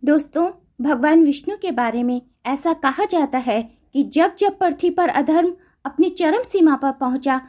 दोस्तों, भगवान विष्णु के बारे में ऐसा कहा जाता है कि जब जब पृथ्वी पर अधर्म अपनी चरम सीमा पर पहुंचा,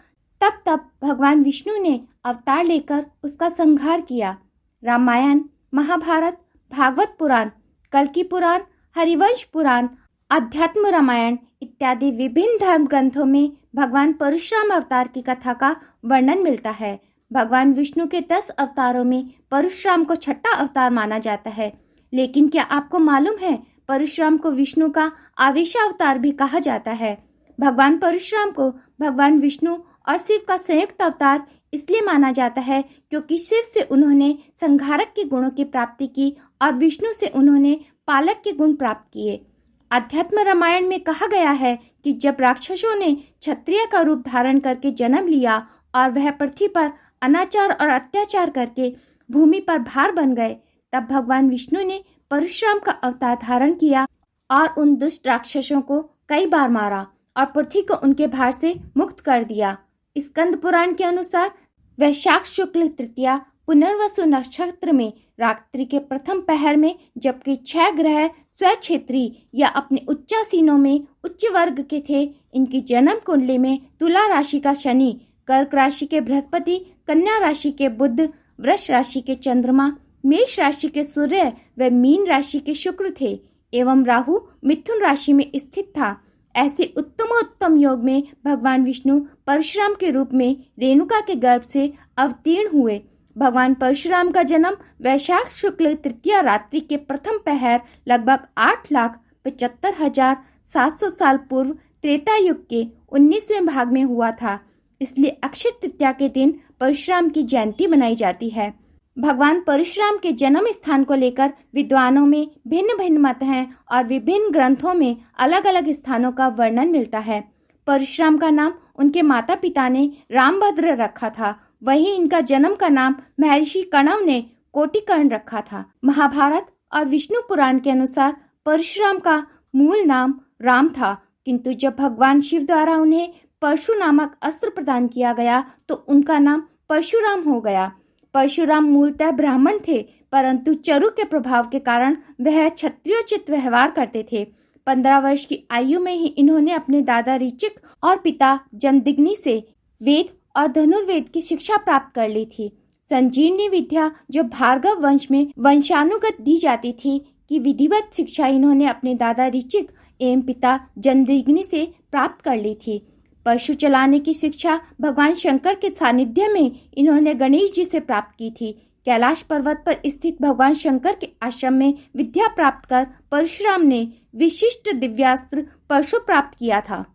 तब तब भगवान विष्णु ने अवतार लेकर उसका संहार किया। रामायण, महाभारत, भागवत पुराण, कल्कि पुराण, हरिवंश पुराण, अध्यात्म रामायण इत्यादि विभिन्न धर्म ग्रंथों में भगवान परशुराम अवतार की कथा का वर्णन मिलता है। भगवान विष्णु के 10 अवतारों में परशुराम को छठा अवतार माना जाता है। लेकिन क्या आपको मालूम है, परशुराम को विष्णु का आवेशावतार भी कहा जाता है। भगवान परशुराम को भगवान विष्णु और शिव का संयुक्त अवतार इसलिए माना जाता है क्योंकि शिव से उन्होंने संहारक के गुणों की प्राप्ति की और विष्णु से उन्होंने पालक के गुण प्राप्त किए। अध्यात्म रामायण में कहा गया है कि जब राक्षसों ने क्षत्रिय का रूप धारण करके जन्म लिया और वह पृथ्वी पर अनाचार और अत्याचार करके भूमि पर भार बन गए, तब भगवान विष्णु ने परशुराम का अवतार धारण किया और उन दुष्ट राक्षसों को कई बार मारा और पृथ्वी को उनके भार से मुक्त कर दिया। स्कंद पुराण के अनुसार वैशाख शुक्ल तृतीया पुनर्वसु नक्षत्र में रात्रि के प्रथम पहर में, जबकि 6 ग्रह स्वक्षेत्री या अपने उच्चासीनों में उच्च वर्ग के थे, इनकी जन्म कुंडली में तुला राशि का शनि, कर्क राशि के बृहस्पति, कन्या राशि के बुध, वृष राशि के चंद्रमा, मेष राशि के सूर्य व मीन राशि के शुक्र थे एवं राहु मिथुन राशि में स्थित था। ऐसे उत्तमोत्तम योग में भगवान विष्णु परशुराम के रूप में रेणुका के गर्भ से अवतीर्ण हुए। भगवान परशुराम का जन्म वैशाख शुक्ल तृतीया रात्रि के प्रथम पहर लगभग 8,75,700 साल पूर्व त्रेता युग के 19वें भाग में हुआ था। इसलिए अक्षय तृतीया के दिन परशुराम की जयंती मनाई जाती है। भगवान परशुराम के जन्म स्थान को लेकर विद्वानों में भिन्न भिन्न मत हैं और विभिन्न ग्रंथों में अलग अलग स्थानों का वर्णन मिलता है। परशुराम का नाम उनके माता पिता ने रामभद्र रखा था, वहीं इनका जन्म का नाम महर्षि कणव ने कोटिकर्ण रखा था। महाभारत और विष्णु पुराण के अनुसार परशुराम का मूल नाम राम था, किंतु जब भगवान शिव द्वारा उन्हें परशु नामक अस्त्र प्रदान किया गया तो उनका नाम परशुराम हो गया। परशुराम मूलतः ब्राह्मण थे, परंतु चरु के प्रभाव के कारण वह क्षत्रियोचित व्यवहार करते थे। 15 वर्ष की आयु में ही इन्होंने अपने दादा ऋचिक और पिता जमदग्नि से वेद और धनुर्वेद की शिक्षा प्राप्त कर ली थी। संजीवनी विद्या, जो भार्गव वंश में वंशानुगत दी जाती थी, की विधिवत शिक्षा इन्होंने अपने दादा ऋचिक एवं पिता जमदग्नि से प्राप्त कर ली थी। पशु चलाने की शिक्षा भगवान शंकर के सानिध्य में इन्होंने गणेश जी से प्राप्त की थी। कैलाश पर्वत पर स्थित भगवान शंकर के आश्रम में विद्या प्राप्त कर परशुराम ने विशिष्ट दिव्यास्त्र परशु प्राप्त किया था।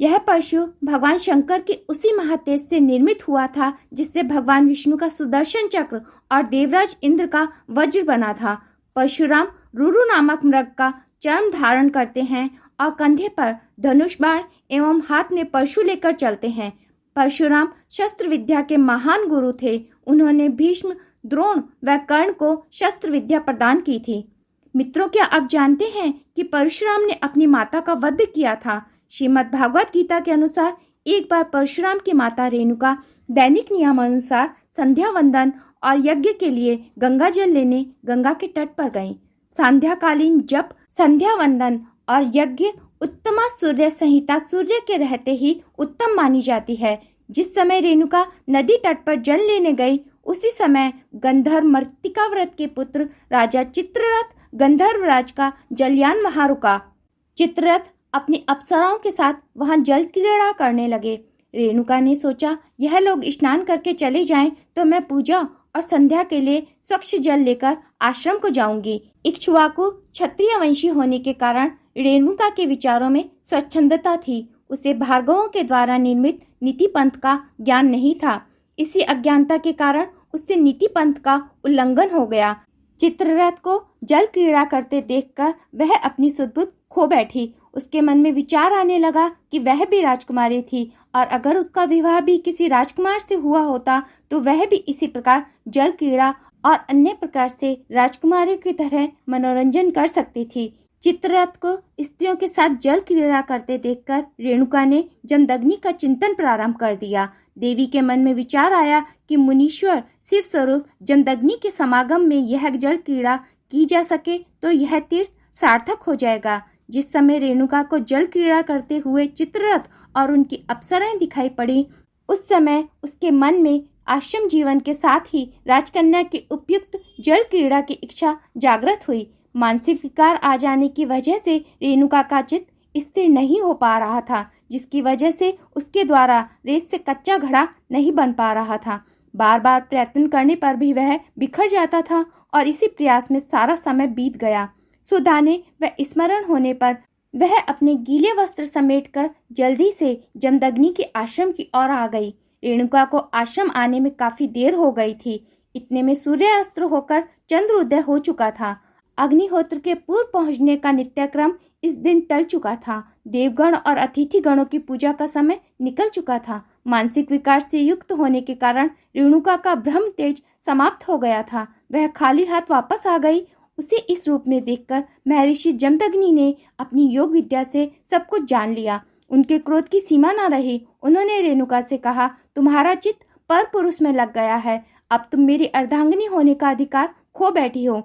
यह परशु भगवान शंकर के उसी महातेज से निर्मित हुआ था जिससे भगवान विष्णु का सुदर्शन चक्र और देवराज इंद्र का वज्र बना था। परशुराम रुरु नामक मृग का चर्म धारण करते हैं और कंधे पर धनुष बाण एवं हाथ में परशु लेकर चलते हैं। परशुराम शस्त्र विद्या के महान गुरु थे। उन्होंने भीष्म, द्रोण व कर्ण को शस्त्र विद्या प्रदान की थी। मित्रों, क्या आप जानते हैं कि परशुराम ने अपनी माता का वध किया था? श्रीमद् भागवत गीता के अनुसार एक बार परशुराम की माता रेणुका दैनिक नियमानुसार संध्या वंदन और यज्ञ के लिए गंगा जल लेने गंगा के तट पर गईं। संध्याकालीन जप, संध्या वंदन और यज्ञ उत्तमा सूर्य संहिता सूर्य के रहते ही उत्तम मानी जाती है। जिस समय रेणुका नदी तट पर जल लेने गई, उसी समय गंधर्व मृत्तिकाव्रत के पुत्र राजा चित्ररथ गंधर्वराज का जलयान वहां रुका। चित्ररथ अपनी अप्सराओं के साथ वहां जल क्रीड़ा करने लगे। रेणुका ने सोचा, यह लोग स्नान करके चले जाएं तो मैं पूजा और संध्या के लिए स्वच्छ जल लेकर आश्रम को जाऊंगी। इक्ष्वाकु क्षत्रिय वंशी होने के कारण रेणुका के विचारों में स्वच्छंदता थी। उसे भार्गवों के द्वारा निर्मित नीति पंथ का ज्ञान नहीं था। इसी अज्ञानता के कारण उससे नीति पंथ का उल्लंघन हो गया। चित्ररथ को जल क्रीड़ा करते देखकर वह अपनी सुध-बुध खो बैठी। उसके मन में विचार आने लगा कि वह भी राजकुमारी थी और अगर उसका विवाह भी किसी राजकुमार से हुआ होता तो वह भी इसी प्रकार जल क्रीड़ा और अन्य प्रकार से राजकुमारी की तरह मनोरंजन कर सकती थी। चित्ररथ को स्त्रियों के साथ जल क्रीड़ा करते देखकर रेणुका ने जमदग्नि का चिंतन प्रारंभ कर दिया। देवी के मन में विचार आया कि मुनीश्वर शिव स्वरूप जमदग्नि के समागम में यह जल क्रीड़ा की जा सके तो यह तीर्थ सार्थक हो जाएगा। जिस समय रेणुका को जल क्रीड़ा करते हुए चित्ररथ और उनकी अप्सराएं दिखाई पड़ी, उस समय उसके मन में आश्रम जीवन के साथ ही राजकन्या की उपयुक्त जल क्रीड़ा की इच्छा जागृत हुई। मानसिक विकार आ जाने की वजह से रेणुका का चित्त स्थिर नहीं हो पा रहा था, जिसकी वजह से उसके द्वारा रेत से कच्चा घड़ा नहीं बन पा रहा था। बार बार प्रयत्न करने पर भी वह बिखर जाता था और इसी प्रयास में सारा समय बीत गया। सुदाने व स्मरण होने पर वह अपने गीले वस्त्र समेटकर जल्दी से जमदग्नि के आश्रम की ओर आ गई। रेणुका को आश्रम आने में काफी देर हो गई थी। इतने में सूर्यास्त होकर चंद्रोदय हो चुका था। अग्निहोत्र के पूर्व पहुंचने का नित्यक्रम इस दिन टल चुका था। देवगण और अतिथि गणों की पूजा का समय निकल चुका था। मानसिक विकार से युक्त होने के कारण रेणुका का ब्रह्म तेज समाप्त हो गया था। वह खाली हाथ वापस आ गई। उसे इस रूप में देखकर महर्षि जमदग्नि ने अपनी योग विद्या से सब कुछ जान लिया। उनके क्रोध की सीमा न रही। उन्होंने रेणुका से कहा, तुम्हारा चित्त पर पुरुष में लग गया है। अब तुम मेरी अर्धांगिनी होने का अधिकार खो बैठी हो।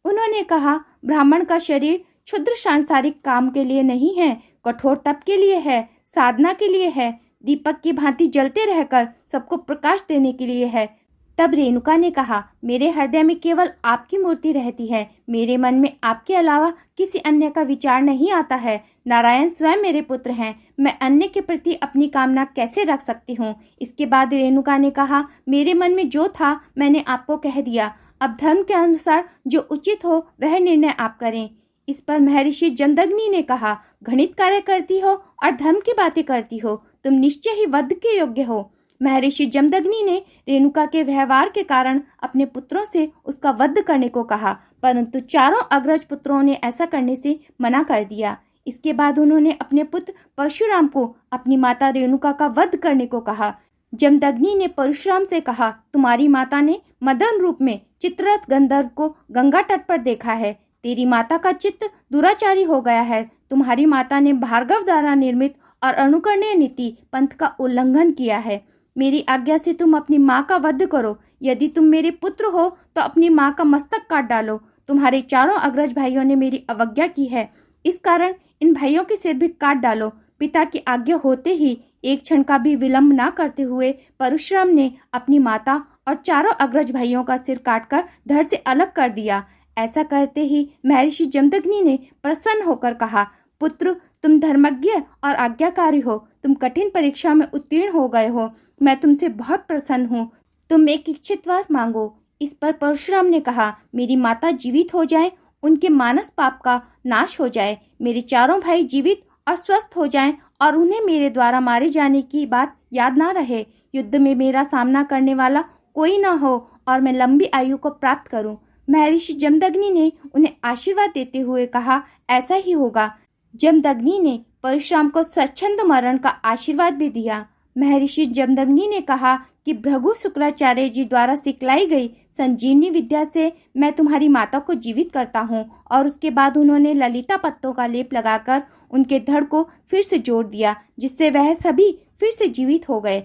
उन्होंने कहा, ब्राह्मण का शरीर क्षुद्र सांसारिक काम के लिए नहीं है, कठोर तप के लिए है, साधना के लिए है, दीपक की भांति जलते रहकर सबको प्रकाश देने के लिए है। तब रेणुका ने कहा, मेरे हृदय में केवल आपकी मूर्ति रहती है। मेरे मन में आपके अलावा किसी अन्य का विचार नहीं आता है। नारायण स्वयं मेरे पुत्र हैं। मैं अन्य के प्रति अपनी कामना कैसे रख सकती हूँ। इसके बाद रेणुका ने कहा, मेरे मन में जो था मैंने आपको कह दिया। अब धर्म के अनुसार जो उचित हो वह निर्णय आप करें। इस पर महर्षि जमदग्नि ने कहा, घृणित कार्य करती हो और धर्म की बातें करती हो। तुम निश्चय ही वध के योग्य हो। महर्षि जमदग्नि ने रेणुका के व्यवहार के कारण अपने पुत्रों से उसका वध करने को कहा, परंतु चारों अग्रज पुत्रों ने ऐसा करने से मना कर दिया। इसके बाद उन्होंने अपने पुत्र परशुराम को अपनी माता रेणुका का वध करने को कहा। जमदग्नि ने परशुराम से कहा, तुम्हारी माता ने मदन रूप में चित्ररथ गंधर्व को गंगा तट पर देखा है। तेरी माता का चित्त दुराचारी हो गया है। तुम्हारी माता ने भार्गव द्वारा निर्मित और अनुकरणीय नीति पंथ का उल्लंघन किया है। मेरी आज्ञा से तुम अपनी माँ का वध करो। यदि तुम मेरे पुत्र हो तो अपनी माँ का मस्तक काट डालो। तुम्हारे चारों अग्रज भाइयों ने मेरी अवज्ञा की है, इस कारण इन भाइयों के सिर भी काट डालो। पिता की आज्ञा होते ही एक क्षण का भी विलंब न करते हुए परशुराम ने अपनी माता और चारों अग्रज भाइयों का सिर काटकर धड़ से अलग कर दिया। ऐसा करते ही महर्षि जमदग्नि ने प्रसन्न होकर कहा, पुत्र, तुम धर्मज्ञ और आज्ञाकारी हो। तुम कठिन परीक्षा में उत्तीर्ण हो गए हो। मैं तुमसे बहुत प्रसन्न हूँ। तुम एक इच्छित वर मांगो। इस पर परशुराम ने कहा, मेरी माता जीवित हो जाए, उनके मानस पाप का नाश हो जाए, मेरे चारों भाई जीवित और स्वस्थ हो जाएं और उन्हें मेरे द्वारा मारे जाने की बात याद ना रहे। युद्ध में मेरा सामना करने वाला कोई ना हो और मैं लंबी आयु को प्राप्त करूं। महर्षि जमदग्नि ने उन्हें आशीर्वाद देते हुए कहा, ऐसा ही होगा। जमदग्नि ने परशुराम को स्वच्छंद मरण का आशीर्वाद भी दिया। महर्षि जमदग्नि ने कहा कि भृगु शुक्राचार्य जी द्वारा सिखलाई गई संजीवनी विद्या से मैं तुम्हारी माता को जीवित करता हूँ। और उसके बाद उन्होंने ललिता पत्तों का लेप लगाकर उनके धड़ को फिर से जोड़ दिया, जिससे वह सभी फिर से जीवित हो गए।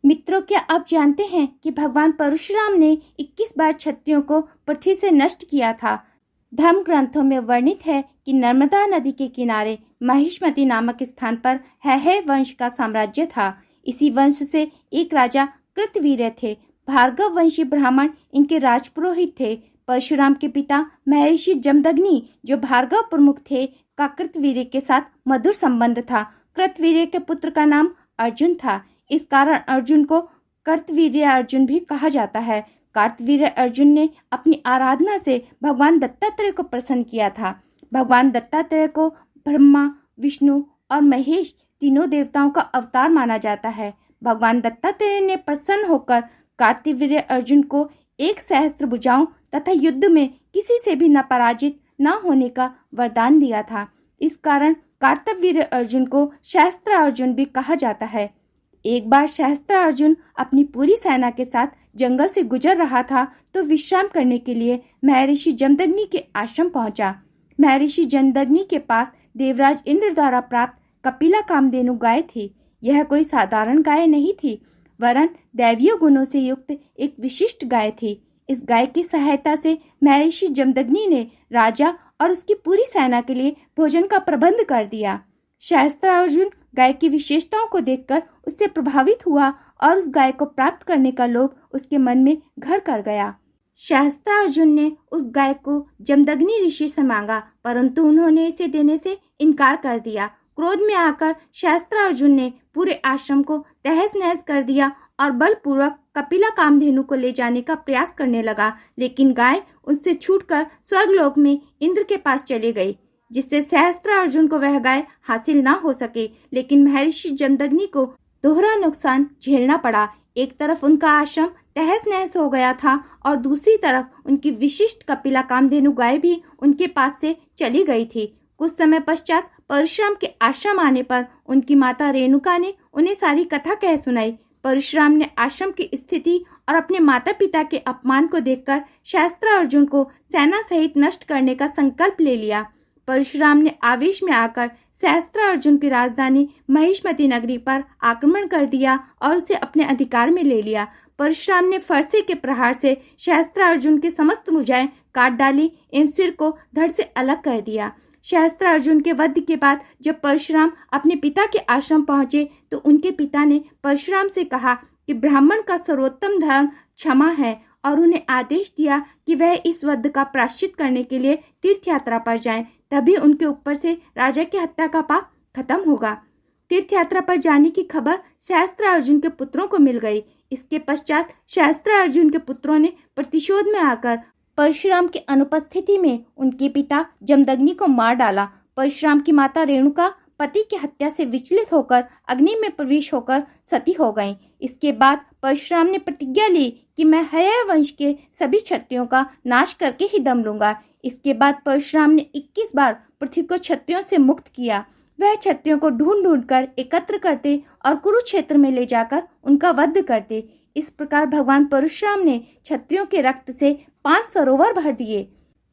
मित्रों, क्या आप जानते हैं कि भगवान परशुराम ने 21 बार क्षत्रियों को पृथ्वी से नष्ट किया था। धर्म ग्रंथों में वर्णित है कि नर्मदा नदी के किनारे महिष्मति नामक स्थान पर हैहय वंश का साम्राज्य था। इसी वंश से एक राजा कृतवीर्य थे। भार्गव वंशी ब्राह्मण इनके राजपुरोहित थे। परशुराम के पिता महर्षि जमदग्नि, जो भार्गव प्रमुख थे, का कृतवीर्य के साथ मधुर संबंध था। कृतवीर्य के पुत्र का नाम अर्जुन था। इस कारण अर्जुन को कार्तवीर्य अर्जुन भी कहा जाता है। कार्तवीर्य अर्जुन ने अपनी आराधना से भगवान दत्तात्रेय को प्रसन्न किया था। भगवान दत्तात्रेय को ब्रह्मा, विष्णु और महेश तीनों देवताओं का अवतार माना जाता है। भगवान दत्तात्रेय ने प्रसन्न होकर कार्तवीर्य अर्जुन को 1 सहस्त्र भुजाओं तथा युद्ध में किसी से भी न पराजित न होने का वरदान दिया था। इस कारण कार्तवीर्य अर्जुन को सहस्त्र अर्जुन भी कहा जाता है। एक बार सहस्त्र अर्जुन अपनी पूरी सेना के साथ जंगल से गुजर रहा था तो विश्राम करने के लिए महर्षि जमदग्नि के आश्रम पहुंचा। महर्षि जमदग्नि के पास देवराज इंद्र द्वारा प्राप्त कपिला कामधेनु गाय थी। यह कोई साधारण गाय नहीं थी। वरन दैवीय गुणों से युक्त एक विशिष्ट गाय थी। इस गाय की सहायता से महर्षि जमदग्नि ने राजा और उसकी पूरी सेना के लिए भोजन का प्रबंध कर दिया। सहस्त्रार्जुन गाय की विशेषताओं को देखकर उससे प्रभावित हुआ और उस गाय को प्राप्त करने का लोभ उसके मन में घर कर गया। सहस्त्रार्जुन ने उस गाय को जमदग्नि ऋषि से मांगा, परंतु उन्होंने इसे देने से इनकार कर दिया। क्रोध में आकर सहस्त्रार्जुन ने पूरे आश्रम को तहस नहस कर दिया और बलपूर्वक कपिला कामधेनु को ले जाने का प्रयास करने लगा, लेकिन गाय उससे छूटकर स्वर्गलोक में इंद्र के पास चली गई, जिससे सहस्त्रार्जुन को वह गाय हासिल न हो सके। लेकिन महर्षि जमदग्नि को दोहरा नुकसान झेलना पड़ा। एक तरफ उनका आश्रम तहस नहस हो गया था और दूसरी तरफ उनकी विशिष्ट कपिला कामधेनु गाय भी उनके पास से चली गई थी। कुछ समय पश्चात परशुराम के आश्रम आने पर उनकी माता रेणुका ने उन्हें सारी कथा कह सुनाई। परशुराम ने आश्रम की स्थिति और अपने माता पिता के अपमान को देखकर सहस्त्रार्जुन को सेना सहित नष्ट करने का संकल्प ले लिया। परशुराम ने आवेश में आकर सहस्त्रार्जुन की राजधानी महिष्मती नगरी पर आक्रमण कर दिया और उसे अपने अधिकार में ले लिया। परशुराम ने फरसे के प्रहार से सहस्त्रार्जुन की समस्त भुजाएं काट डाली एवं सिर को धड़ से अलग कर दिया। सहस्त्रार्जुन के वध के बाद जब परशुराम अपने पिता के आश्रम पहुंचे तो उनके पिता ने परशुराम से कहा कि ब्राह्मण का सर्वोत्तम धर्म क्षमा है और उन्हें आदेश दिया कि वह इस वध का प्रायश्चित करने के लिए तीर्थ यात्रा पर जाएं, तभी उनके ऊपर से राजा की हत्या का पाप खत्म होगा। तीर्थ यात्रा पर जाने की खबर सहस्त्रार्जुन के पुत्रों को मिल गई। इसके पश्चात सहस्त्रार्जुन के पुत्रों ने प्रतिशोध में आकर परशुराम की अनुपस्थिति में उनके पिता जमदग्नि को मार डाला। परशुराम की माता रेणुका पति की हत्या से विचलित होकर अग्नि में प्रवेश होकर सती हो गईं। इसके बाद परशुराम ने प्रतिज्ञा ली कि मैं हयव वंश के सभी क्षत्रियों का नाश करके ही दम लूंगा। इसके बाद परशुराम ने 21 बार पृथ्वी को क्षत्रियों से मुक्त किया। वह क्षत्रियों को ढूंढ ढूंढ कर एकत्र करते और कुरुक्षेत्र में ले जाकर उनका वध करते। इस प्रकार भगवान परशुराम ने क्षत्रियों के रक्त से 5 सरोवर भर दिए।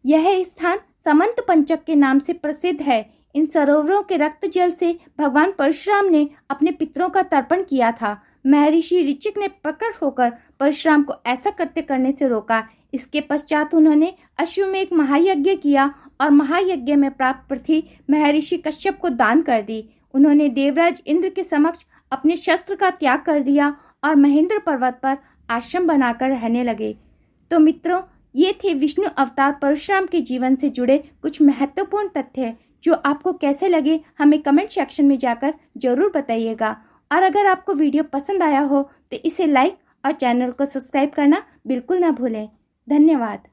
यह स्थान समंत पंचक के नाम से प्रसिद्ध है। इन सरोवरों के रक्त जल से भगवान परशुराम ने अपने पितरों का तर्पण किया था। महर्षि ऋचिक ने प्रकट होकर परशुराम को ऐसा कृत्य करने से रोका। इसके पश्चात उन्होंने अश्वमेध महायज्ञ किया और महायज्ञ में प्राप्त पृथ्वी महर्षि कश्यप को दान कर दी। उन्होंने देवराज इंद्र के समक्ष अपने शस्त्र का त्याग कर दिया और महेंद्र पर्वत पर आश्रम बनाकर रहने लगे। तो मित्रों, ये थे विष्णु अवतार परशुराम के जीवन से जुड़े कुछ महत्वपूर्ण तथ्य, जो आपको कैसे लगे हमें कमेंट सेक्शन में जाकर जरूर बताइएगा। और अगर आपको वीडियो पसंद आया हो तो इसे लाइक और चैनल को सब्सक्राइब करना बिल्कुल ना भूलें। धन्यवाद।